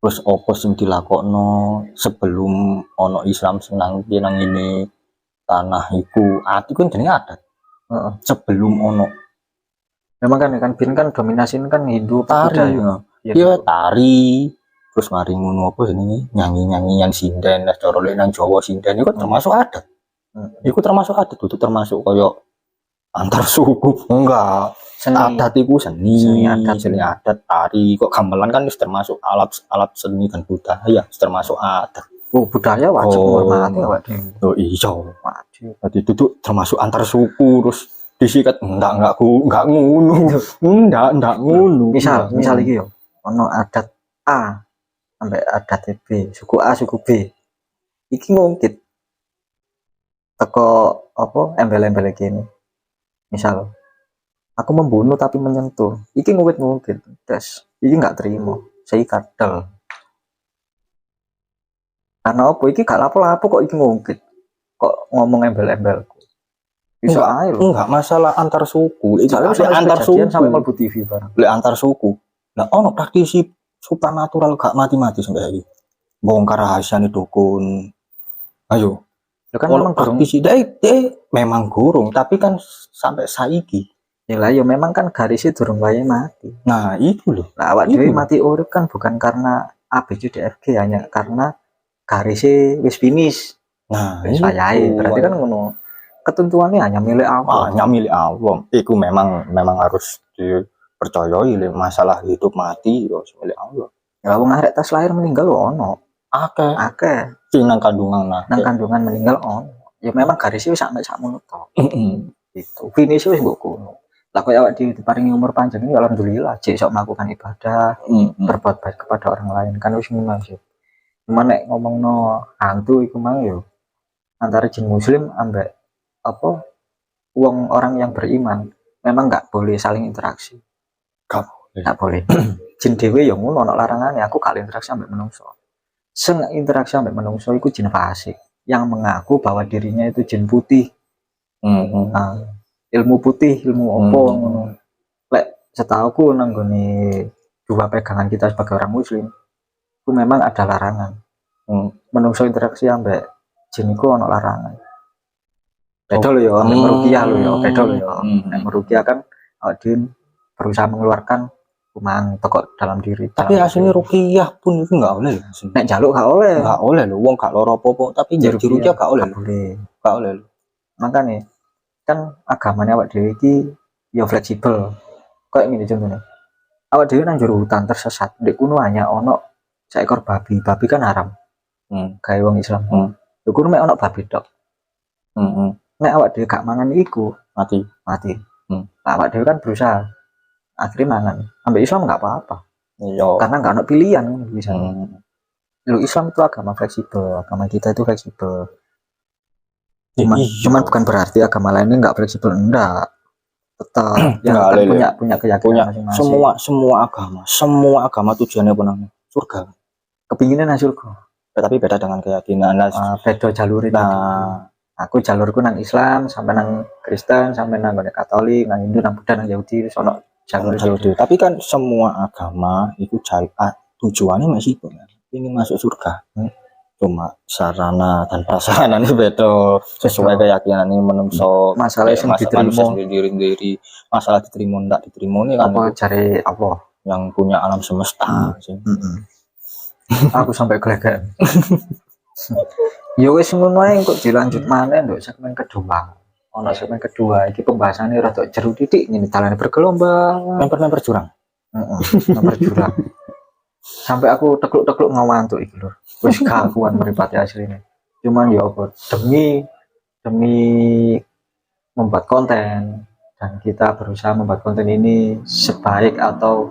terus opo sing dilakokno sebelum ono Islam senang ini tanah iku kan jenenge adat sebelum ono memang kan bin kan dominasi kan Hindu tari ya tari terus mari ngono apa jenenge nyanyi yang sinden cara nang Jawa sinden itu termasuk adat iku termasuk adat itu termasuk koyo antar suku enggak adat iku seni adat tari kok gamelan kan termasuk alat seni dan budaya termasuk adat budaya wajib menghormati awak dhewe. Oh iya. Wajib. Berarti itu termasuk antar suku terus disikat enggak ngono. Enggak ngono. Misal iki yo ono adat A sampai adat B, suku A suku B. Iki ngungkit teko apa embel-embel gini. Misal aku membunuh tapi menyentuh. Iki ngungkit. Terus iki enggak terima. Saya kadal. Karena apa iki gak lapo-lapo kok iki ngungkit kok ngomong embel-embel bisa aja loh enggak masalah antar suku iki antar suku sampai mlebu TV bareng lek antar suku lah ono praktisi supranatural gak mati-mati sampai iki bongkar rahasiane dukun ayo kan memang praktisi dek memang gurung tapi kan sampai saiki Ya lah ya memang kan garisnya durung wae mati. Nah, itu loh. Lah awak Itu. dhewe mati urip kan bukan karena ABCDFG, hanya karena garisnya wis finish. Nah, Wis itu. wayahe. Berarti kan ngono. Ketentuannya hanya milik Allah. Hanya milik Allah. Iku memang harus dipercayai masalah hidup mati ya milik Allah. Ya wong arek tas lahir meninggal ono. Akeh. Sing nang kandungan nah. Nang kandungan meninggal ono. Ya memang garisnya wis sampe sakmono tok. Gitu. Finish wis mbok kono. Lah koyo awak diparingi umur panjang ini alhamdulillah cek sok melakukan ibadah, berbuat baik kepada orang lain kan wis ngono sih. Cuman nek ngomongno hantu iku mang yo antara jin muslim ambek apa wong orang yang beriman memang nggak boleh saling interaksi. Nggak boleh. Jin dhewe yo ngono ana larangane, aku gak interaksi ambek menungso. Sing interaksi ambek menungso iku jin fasik yang mengaku bahwa dirinya itu jin putih. Nah, ilmu putih, ilmu opo ngono. Lek setauku nang gone dua pegangan kita sebagai orang muslim, itu memang ada larangan. Menungso interaksi ambek jin iku ana larangan. Beda lho ya, ambek meruqyah lho ya, beda lho ya. Nek meruqyah kan jin berusaha mengeluarkan kuman teko dalam diri. Tapi aslinya ruqyah pun itu enggak oleh. Nek jaluk gak oleh. Enggak oleh lho, wong gak loro apa-apa, tapi ruqyah gak oleh. Gak oleh lho. Makanya kan agamanya awak dhewe iki ya fleksibel. Kayak ngene contohnya. Awak dhewe nang jero hutan tersesat, ndek kuno hanya ono seekor babi. Babi kan haram. Kayak wong Islam. Lho kuno mek ono babi tok. Nek awak dhewe gak mangan iku, mati. Lah awak dhewe kan berusaha akhirnya mangan. Ambek Islam gak apa-apa. Iya. Karena gak ono pilihan bisa. Lho Islam itu agama fleksibel, agama kita itu fleksibel. Cuman bukan berarti agama lainnya nggak fleksibel, enggak. Tetap yang punya keyakinan masing-masing. Semua agama tujuannya pun surga. Kepinginan surga. Tapi beda dengan keyakinan. Beda jalur itu. Aku jalurku nang Islam, sampai nang Kristen, sampai nang Katolik, nang Hindu, nang Buddha, nang Yahudi, sono jalur Yahudi. Tapi kan semua agama itu tujuannya masih ingin masuk surga. Cuma sarana dan prasarana ini beda sesuai keyakinan ini menungso masalah yang diterima diri masalah diterima ndak diterima ini kan apa cari Allah yang punya alam semesta aku sampai gelegean ya wis ngono ae kok dilanjut maneh nduk segmen kedua ono segmen kedua iki pembahasannya rada jeru titik ngene dalane bergelombang member jurang member jurang sampai aku tekluk-tekluk ngantuk iki lho wis kakuan mripate asline cuman ya apa demi membuat konten dan kita berusaha membuat konten ini sebaik atau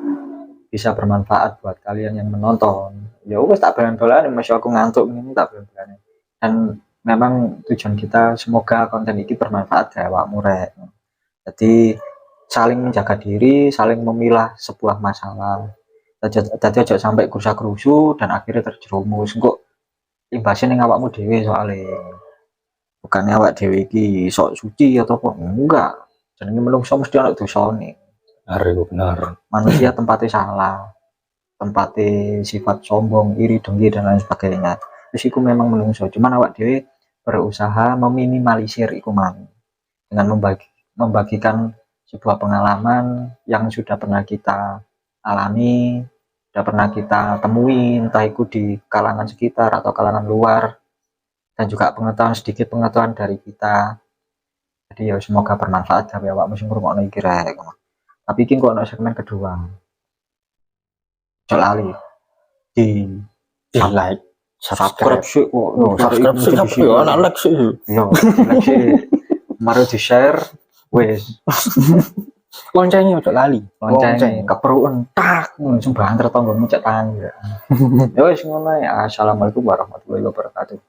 bisa bermanfaat buat kalian yang menonton ya wis tak balan-balan masih aku ngantuk ini tak balan-balan dan memang tujuan kita semoga konten ini bermanfaat ya awakmu rek jadi saling menjaga diri saling memilah sebuah masalah tadi aja sampai kerusa-kerusu dan akhirnya terjerumus kok imbasnya ning awakmu dhewe soalnya bukannya awak dhewe iki sok suci atau apa enggak jenenge menungso mesti ana dosane benar manusia tempatnya salah tempatnya sifat sombong iri dengki dan lain sebagainya terus iku memang menungso cuman awak dhewe berusaha meminimalisir iku mang dengan membagikan sebuah pengalaman yang sudah pernah kita alami, sudah pernah kita temui, entah itu di kalangan sekitar atau kalangan luar, dan juga sedikit pengetahuan dari kita. Jadi ya semoga bermanfaat ya awak mesti ngrungokno iki rek. Tapi iki kok ono segmen kedua. Lali di like, subscribe sih kok. Subscribe sih ana like sih. Yo, like sih. Mari di share wes. Loncengnya udah lali lonceng keperluan tak langsung banter tonggo cek tangan ya wis ngono ya assalamualaikum warahmatullahi wabarakatuh.